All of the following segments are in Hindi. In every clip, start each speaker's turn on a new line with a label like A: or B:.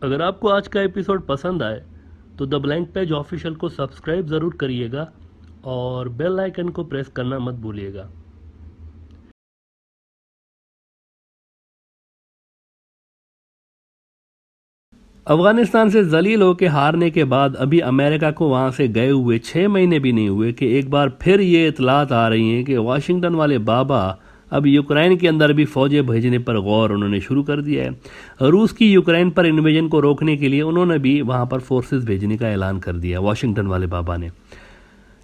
A: अगर आपको आज का एपिसोड पसंद आए तो द ब्लैंक पेज ऑफिशियल को सब्सक्राइब ज़रूर करिएगा और बेल आइकन को प्रेस करना मत भूलिएगा। अफगानिस्तान से जलील होकर हारने के बाद अभी अमेरिका को वहां से गए हुए 6 महीने भी नहीं हुए कि एक बार फिर ये इतलात आ रही हैं कि वाशिंगटन वाले बाबा अब यूक्रेन के अंदर भी फौजें भेजने पर गौर उन्होंने शुरू कर दिया है। रूस की यूक्रेन पर इन्वेजन को रोकने के लिए उन्होंने भी वहां पर फोर्सेस भेजने का ऐलान कर दिया वाशिंगटन वाले बाबा ने।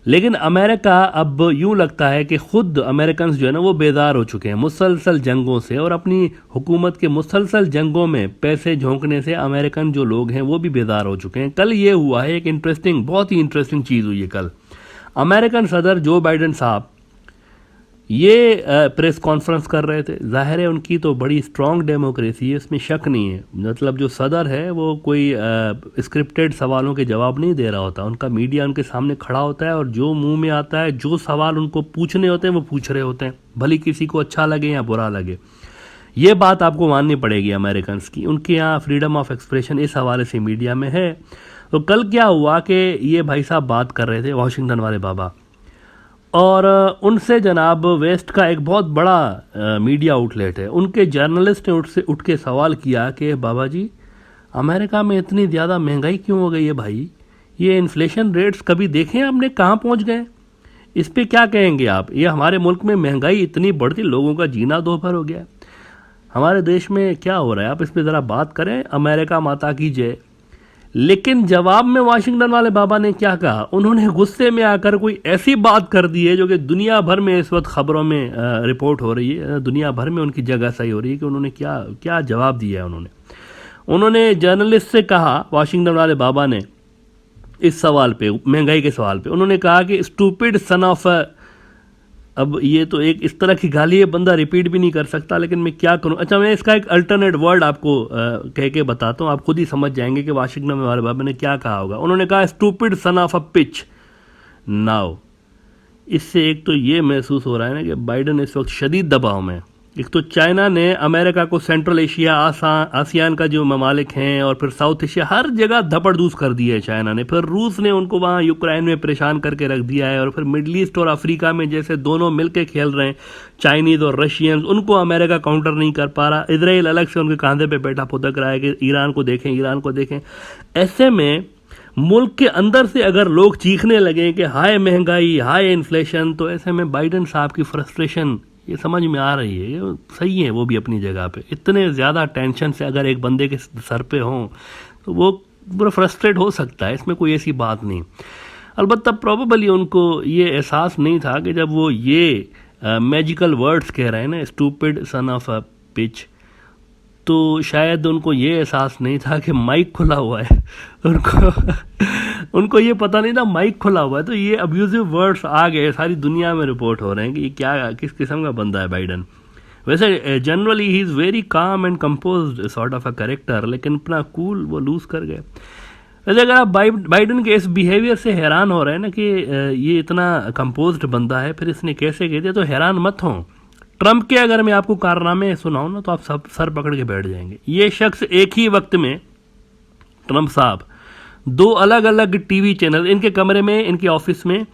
A: लेकिन अमेरिका अब यूं लगता है कि खुद अमेरिकन जो है ना वो बेदार हो चुके हैं मुसलसल जंगों से, और अपनी हुकूमत के मुसलसल जंगों में पैसे झोंकने से अमेरिकन जो लोग हैं वो भी बेदार हो चुके हैं। कल ये हुआ है एक इंटरेस्टिंग, बहुत ही इंटरेस्टिंग चीज़ हुई है कल। अमेरिकन सदर जो बाइडन साहब ये प्रेस कॉन्फ्रेंस कर रहे थे। जाहिर है उनकी तो बड़ी स्ट्रांग डेमोक्रेसी है, इसमें शक नहीं है। मतलब जो सदर है वो कोई स्क्रिप्टेड सवालों के जवाब नहीं दे रहा होता, उनका मीडिया उनके सामने खड़ा होता है और जो मुंह में आता है, जो सवाल उनको पूछने होते हैं वो पूछ रहे होते हैं, भले किसी को अच्छा लगे या बुरा लगे। ये बात आपको माननी पड़ेगी अमेरिकन की, उनके यहाँ फ्रीडम ऑफ एक्सप्रेशन इस हवाले से मीडिया में है। तो कल क्या हुआ कि ये भाई साहब बात कर रहे थे वाशिंगटन वाले बाबा, और उनसे जनाब वेस्ट का एक बहुत बड़ा मीडिया आउटलेट है, उनके जर्नलिस्ट ने उठ के सवाल किया कि बाबा जी अमेरिका में इतनी ज़्यादा महंगाई क्यों हो गई है भाई, ये इन्फ्लेशन रेट्स कभी देखे हैं आपने, कहाँ पहुँच गए, इस पे क्या कहेंगे आप। ये हमारे मुल्क में महंगाई इतनी बढ़ती, लोगों का जीना दोपहर हो गया, हमारे देश में क्या हो रहा है, आप इस पर ज़रा बात करें, अमेरिका माता की जय। लेकिन जवाब में वाशिंगटन वाले बाबा ने क्या कहा, उन्होंने गुस्से में आकर कोई ऐसी बात कर दी है जो कि दुनिया भर में इस वक्त खबरों में रिपोर्ट हो रही है, दुनिया भर में उनकी जगह सही हो रही है कि उन्होंने क्या क्या जवाब दिया है। उन्होंने जर्नलिस्ट से कहा, वाशिंगटन वाले बाबा ने इस सवाल पे, महंगाई के सवाल पे, उन्होंने कहा कि स्टूपिड सन ऑफ अब ये तो एक इस तरह की गाली है, बंदा रिपीट भी नहीं कर सकता, लेकिन मैं क्या करूं। अच्छा, मैं इसका एक अल्टरनेट वर्ड आपको कह के बताता हूं, आप खुद ही समझ जाएंगे कि वाशिंगटन में वाले बाबा ने क्या कहा होगा। उन्होंने कहा stupid son of a pitch. Now इससे एक तो ये महसूस हो रहा है ना कि बाइडन इस वक्त शदीद दबाव में। एक तो चाइना ने अमेरिका को सेंट्रल एशिया, आसियान का जो ममालिक हैं और फिर साउथ एशिया, हर जगह धपड़धूस कर दी है चाइना ने। फिर रूस ने उनको वहाँ यूक्रेन में परेशान करके रख दिया है, और फिर मिडल ईस्ट और अफ्रीका में जैसे दोनों मिलके खेल रहे हैं, चाइनीज़ और रशियंस, उनको अमेरिका काउंटर नहीं कर पा रहा। इसराइल अलग से उनके कंधे पे बैठा फुदक रहा है कि ईरान को देखें, ईरान को देखें। ऐसे में मुल्क के अंदर से अगर लोग चीखने लगे कि हाय महंगाई, हाय इन्फ्लेशन, तो ऐसे में बाइडन साहब की फ्रस्ट्रेशन ये समझ में आ रही है। ये सही है, वो भी अपनी जगह पे। इतने ज़्यादा टेंशन से अगर एक बंदे के सर पे हो तो वो पूरा फ्रस्ट्रेट हो सकता है, इसमें कोई ऐसी बात नहीं। अलबत्ता प्रोबेबली उनको ये एहसास नहीं था कि जब वो ये मैजिकल वर्ड्स कह रहे हैं ना, stupid son of a pitch, तो शायद उनको ये एहसास नहीं था कि माइक खुला हुआ है। उनको ये पता नहीं था माइक खुला हुआ है, तो ये अब्यूजिव वर्ड्स आ गए, सारी दुनिया में रिपोर्ट हो रहे हैं कि ये क्या, किस किस्म का बंदा है बाइडन। वैसे generally he is very calm and composed sort of a character, लेकिन अपना कूल वो लूज़ कर गए। वैसे अगर आप बाइडन के इस बिहेवियर से हैरान हो रहे हैं ना कि ये इतना कंपोज्ड बंदा है, फिर इसने कैसे कह दिया, तो हैरान मत हो। ट्रंप के अगर मैं आपको कारनामे सुनाऊं ना तो आप सब सर पकड़ के बैठ जाएंगे। ये शख्स एक ही वक्त में, ट्रंप साहब, 2 अलग अलग टीवी चैनल, इनके कमरे में, इनके ऑफिस में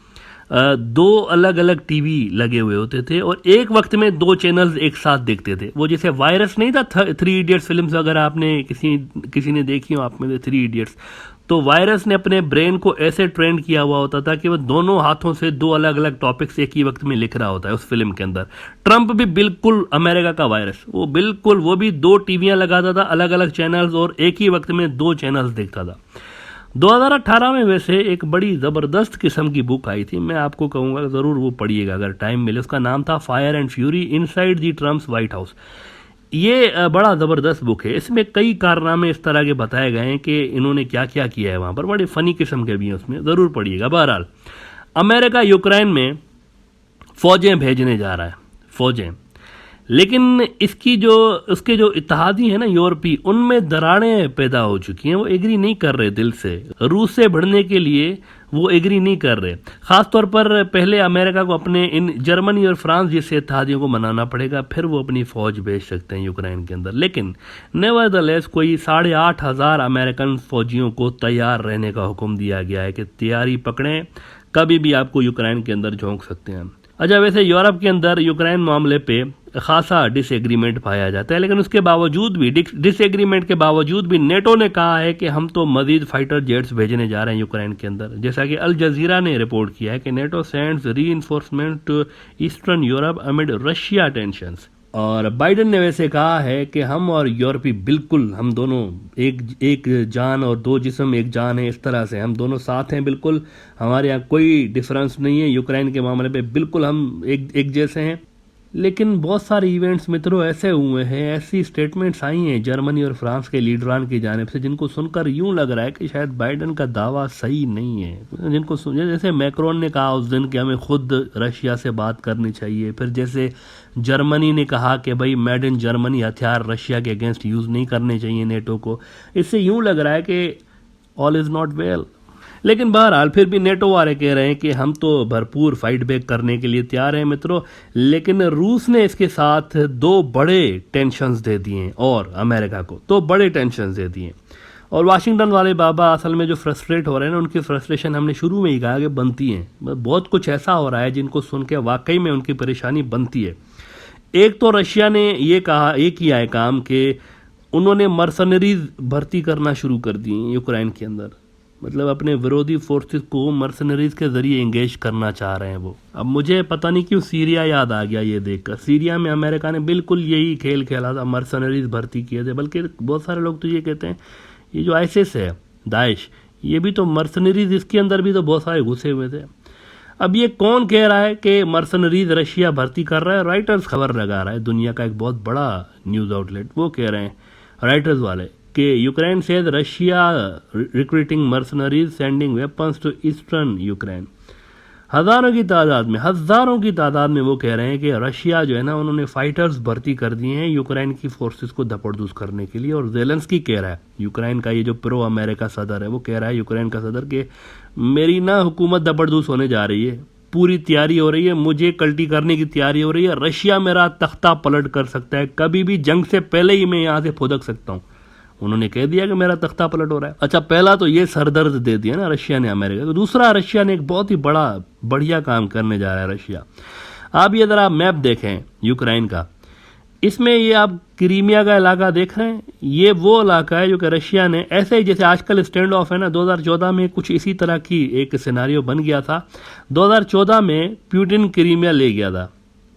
A: 2 अलग अलग टीवी लगे हुए होते थे, और एक वक्त में 2 चैनल्स एक साथ देखते थे। वो जैसे वायरस नहीं था, 3 इडियट्स फिल्म अगर आपने किसी ने देखी हो आप में, 3 इडियट्स, तो वायरस ने अपने ब्रेन को ऐसे ट्रेंड किया हुआ होता था कि वो दोनों हाथों से 2 अलग अलग टॉपिक्स एक ही वक्त में लिख रहा होता है उस फिल्म के अंदर। ट्रंप भी बिल्कुल अमेरिका का वायरस, वो बिल्कुल, वो भी 2 टीवियां लगाता था, अलग अलग चैनल्स, और एक ही वक्त में 2 चैनल्स देखता था। 2018 में वैसे एक बड़ी ज़बरदस्त किस्म की बुक आई थी, मैं आपको कहूँगा ज़रूर वो पढ़िएगा अगर टाइम मिले। उसका नाम था fire and fury, inside the Trump's white house. ये बड़ा ज़बरदस्त बुक है, इसमें कई कारनामे इस तरह के बताए गए हैं कि इन्होंने क्या क्या किया है वहाँ पर, बड़े फ़नी किस्म के भी हैं उसमें, ज़रूर पढ़िएगा। बहरहाल, अमेरिका यूक्रेन में फ़ौजें भेजने जा रहा है, फ़ौजें, लेकिन इसकी जो, उसके जो इत्तेहादी हैं ना यूरोपीय, उनमें दरारें पैदा हो चुकी हैं, वो एग्री नहीं कर रहे दिल से। रूस से भिड़ने के लिए वो एग्री नहीं कर रहे। ख़ासतौर पर पहले अमेरिका को अपने इन जर्मनी और फ्रांस जैसे इत्तेहादियों को मनाना पड़ेगा, फिर वो अपनी फ़ौज भेज सकते हैं यूक्रेन के अंदर। लेकिन नेवरदलेस कोई 8,500 अमेरिकन फ़ौजियों को तैयार रहने का हुक्म दिया गया है कि तैयारी पकड़ें, कभी भी आपको यूक्रेन के अंदर झोंक सकते हैं। अच्छा, वैसे यूरोप के अंदर यूक्रेन मामले पे खासा डिसएग्रीमेंट पाया जाता है, लेकिन उसके बावजूद भी डिसएग्रीमेंट के बावजूद भी नेटो ने कहा है कि हम तो मजीद फाइटर जेट्स भेजने जा रहे हैं यूक्रेन के अंदर। जैसा कि अल जजीरा ने रिपोर्ट किया है कि NATO sends reinforcement to eastern Europe amid Russia tensions. और बाइडेन ने वैसे कहा है कि हम और यूरोपी बिल्कुल, हम दोनों एक जान और दो जिस्म एक जान है, इस तरह से हम दोनों साथ हैं बिल्कुल, हमारे यहाँ कोई डिफरेंस नहीं है यूक्रेन के मामले पे, बिल्कुल हम एक जैसे हैं। लेकिन बहुत सारे इवेंट्स मित्रों ऐसे हुए हैं, ऐसी स्टेटमेंट्स आई हैं जर्मनी और फ्रांस के लीडरान की जानिब से, जिनको सुनकर यूं लग रहा है कि शायद बाइडेन का दावा सही नहीं है। जिनको जैसे मैक्रोन ने कहा उस दिन कि हमें खुद रशिया से बात करनी चाहिए, फिर जैसे जर्मनी ने कहा कि भाई मेड इन जर्मनी हथियार रशिया के अगेंस्ट यूज़ नहीं करने चाहिए नेटो को। इससे यूं लग रहा है कि ऑल इज़ नॉट वेल। लेकिन बहरहाल फिर भी नेटो वाले कह रहे हैं कि हम तो भरपूर फाइट बैक करने के लिए तैयार हैं मित्रों। लेकिन रूस ने इसके साथ दो बड़े टेंशन्स दे दिए और अमेरिका को दो बड़े टेंशन्स दे दिए। और वाशिंगटन वाले बाबा असल में जो फ्रस्ट्रेट हो रहे हैं ना, उनकी फ्रस्ट्रेशन हमने शुरू में ही कहा कि बनती हैं। बहुत कुछ ऐसा हो रहा है जिनको सुन के वाकई में उनकी परेशानी बनती है। एक तो रशिया ने ये किया है काम कि उन्होंने मर्सनरीज भर्ती करना शुरू कर दी यूक्रेन के अंदर, मतलब अपने विरोधी फोर्सेस को मर्सनरीज के जरिए एंगेज करना चाह रहे हैं वो। अब मुझे पता नहीं क्यों सीरिया याद आ गया ये देखकर। सीरिया में अमेरिका ने बिल्कुल यही खेल खेला था, मर्सनरीज भर्ती किए थे। बल्कि बहुत सारे लोग तो ये कहते हैं ये जो आईसिस है, दाइश, ये भी तो मर्सनरीज, इसके अंदर भी तो बहुत सारे घुसे हुए थे। अब ये कौन कह रहा है कि मर्सनरीज रशिया भर्ती कर रहा है? राइटर्स खबर लगा रहा है, दुनिया का एक बहुत बड़ा न्यूज़ आउटलेट, वो कह रहे हैं राइटर्स वाले कि Ukraine says Russia recruiting mercenaries sending weapons to eastern Ukraine. हज़ारों की तादाद में वो कह रहे हैं कि रशिया जो है ना, उन्होंने फाइटर्स भर्ती कर दिए हैं यूक्रेन की फोर्सेस को धपड़धूस करने के लिए। और जेलेंस्की कह रहा है, यूक्रेन का ये जो प्रो अमेरिका सदर है, वो कह रहा है यूक्रेन का सदर कि मेरी ना हुकूमत धपड़धूस होने जा रही है, पूरी तैयारी हो रही है, मुझे कल्टी करने की तैयारी हो रही है, रशिया मेरा तख्ता पलट कर सकता है, कभी भी जंग से पहले ही मैं यहाँ से फुदक सकता हूँ। उन्होंने कह दिया कि मेरा तख्ता पलट हो रहा है। अच्छा, पहला तो ये सरदर्द दे दिया ना रशिया ने अमेरिका को। दूसरा, रशिया ने एक बहुत ही बढ़िया काम करने जा रहा है रशिया। आप ये जरा मैप देखें यूक्रेन का, इसमें ये आप क्रीमिया का इलाका देख रहे हैं, ये वो इलाका है जो कि रशिया ने, ऐसे ही जैसे आजकल स्टैंड ऑफ है ना, 2014 में कुछ इसी तरह की एक सिनारियो बन गया था। 2014 में पुतिन क्रीमिया ले गया था,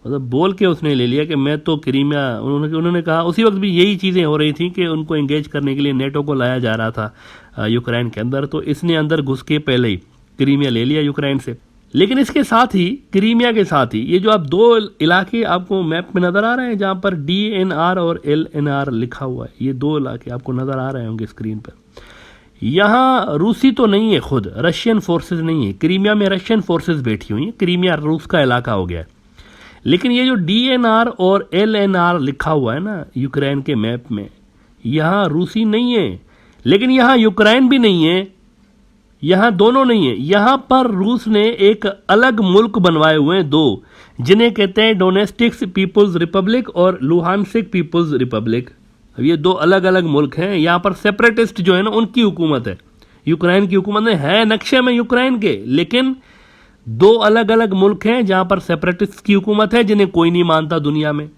A: मतलब बोल के उसने ले लिया कि मैं तो क्रीमिया, उन्होंने कहा। उसी वक्त भी यही चीज़ें हो रही थी कि उनको एंगेज करने के लिए नेटो को लाया जा रहा था यूक्रेन के अंदर, तो इसने अंदर घुस के पहले ही क्रीमिया ले लिया यूक्रेन से। लेकिन इसके साथ ही, क्रीमिया के साथ ही, ये जो आप दो इलाके आपको मैप में नज़र आ रहे हैं जहाँ पर DNR और LNR लिखा हुआ है, ये दो इलाके आपको नज़र आ रहे होंगे स्क्रीन पर। यहाँ रूसी तो नहीं है, खुद रशियन फोर्सेज नहीं है क्रीमिया में, रशियन फोर्सेज बैठी हुई हैं, क्रीमिया रूस का इलाका हो गया है। लेकिन ये जो DNR और LNR लिखा हुआ है ना यूक्रेन के मैप में, यहाँ रूसी नहीं है, लेकिन यहाँ यूक्रेन भी नहीं है, यहाँ दोनों नहीं है। यहाँ पर रूस ने एक अलग मुल्क बनवाए हुए हैं दो, जिन्हें कहते हैं डोनेस्टिक पीपुल्स रिपब्लिक और लुहानसिक पीपुल्स रिपब्लिक। अब ये दो अलग अलग मुल्क हैं। यहाँ पर सेपरेटिस्ट जो है ना, उनकी हुकूमत है, यूक्रेन की हुकूमत है नक्शे में यूक्रेन के, लेकिन दो अलग अलग मुल्क हैं जहां पर सेपरेटिस्ट की हुकूमत है, जिन्हें कोई नहीं मानता दुनिया में,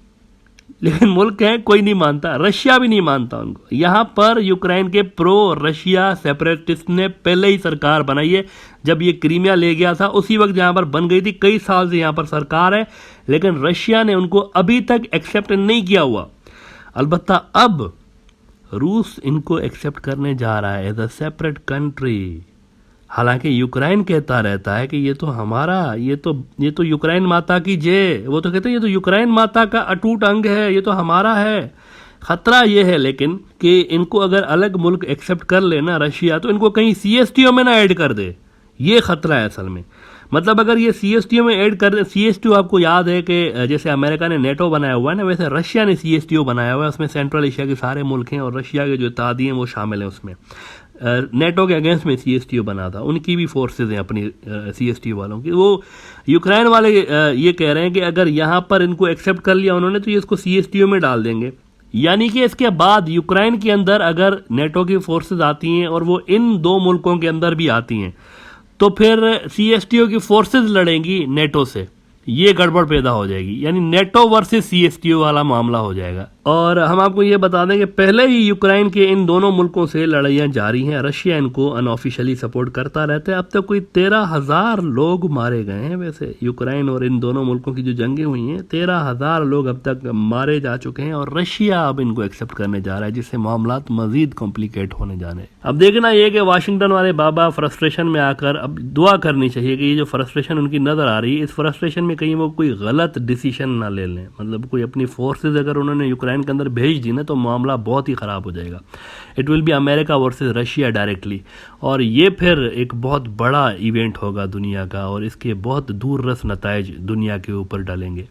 A: लेकिन मुल्क है कोई नहीं मानता, रशिया भी नहीं मानता उनको। यहां पर यूक्रेन के प्रो रशिया सेपरेटिस्ट ने पहले ही सरकार बनाई है। जब ये क्रीमिया ले गया था उसी वक्त यहां पर बन गई थी, कई साल से यहां पर सरकार है, लेकिन रशिया ने उनको अभी तक एक्सेप्ट नहीं किया हुआ। अलबत्ता अब रूस इनको एक्सेप्ट करने जा रहा है एज अ सेपरेट कंट्री। हालांकि यूक्रेन कहता रहता है कि ये तो हमारा, ये तो यूक्रेन माता की जय, वो तो कहते हैं ये तो यूक्रेन माता का अटूट अंग है, ये तो हमारा है। खतरा ये है लेकिन कि इनको अगर अलग मुल्क एक्सेप्ट कर लेना रशिया, तो इनको कहीं CSTO में ना ऐड कर दे, ये खतरा है असल में। मतलब अगर ये CSTO में ऐड कर दे, CSTO आपको याद है कि जैसे अमेरिका ने नेटो बनाया हुआ है ना, वैसे रशिया ने CSTO बनाया हुआ है, उसमें सेंट्रल एशिया के सारे मुल्क हैं और रशिया के जो इत्तेहादी हैं वो शामिल हैं उसमें। नेटो के अगेंस्ट में CSTO बना था, उनकी भी फोर्सेज हैं अपनी CSTO वालों की। वो यूक्रेन वाले ये कह रहे हैं कि अगर यहाँ पर इनको एक्सेप्ट कर लिया उन्होंने तो ये इसको CSTO में डाल देंगे, यानी कि इसके बाद यूक्रेन के अंदर अगर नेटो की फोर्सेज आती हैं और वो इन दो मुल्कों के अंदर भी आती हैं तो फिर CSTO की फोर्सेज लड़ेंगी नेटो से, ये गड़बड़ पैदा हो जाएगी, यानी नेटो वर्सेस CSTO वाला मामला हो जाएगा। और हम आपको ये बता दें कि पहले ही यूक्रेन के इन दोनों मुल्कों से लड़ाइयाँ जारी हैं, रशिया इनको अनऑफिशियली सपोर्ट करता रहता है। अब तक कोई 13,000 लोग मारे गए हैं, वैसे यूक्रेन और इन दोनों मुल्कों की जो जंगें हुई हैं 13,000 लोग अब तक मारे जा चुके हैं और रशिया अब इनको एक्सेप्ट करने जा रहा है, जिससे मामला मजीद कॉम्प्लिकेट होने जा रहे हैं। अब देखना ये कि वाशिंगटन वाले बाबा फ्रस्ट्रेशन में आकर, अब दुआ करनी चाहिए कि ये जो फ्रस्ट्रेशन उनकी नज़र आ रही है, इस फ्रस्ट्रेशन में कहीं वो कोई गलत डिसीजन ना ले लें, मतलब कोई अपनी फोर्सेज अगर उन्होंने यूक्रेन के अंदर भेज दी ना तो मामला बहुत ही ख़राब हो जाएगा। It will be America versus Russia directly, और ये फिर एक बहुत बड़ा इवेंट होगा दुनिया का और इसके बहुत दूररस नताइज दुनिया के ऊपर डालेंगे।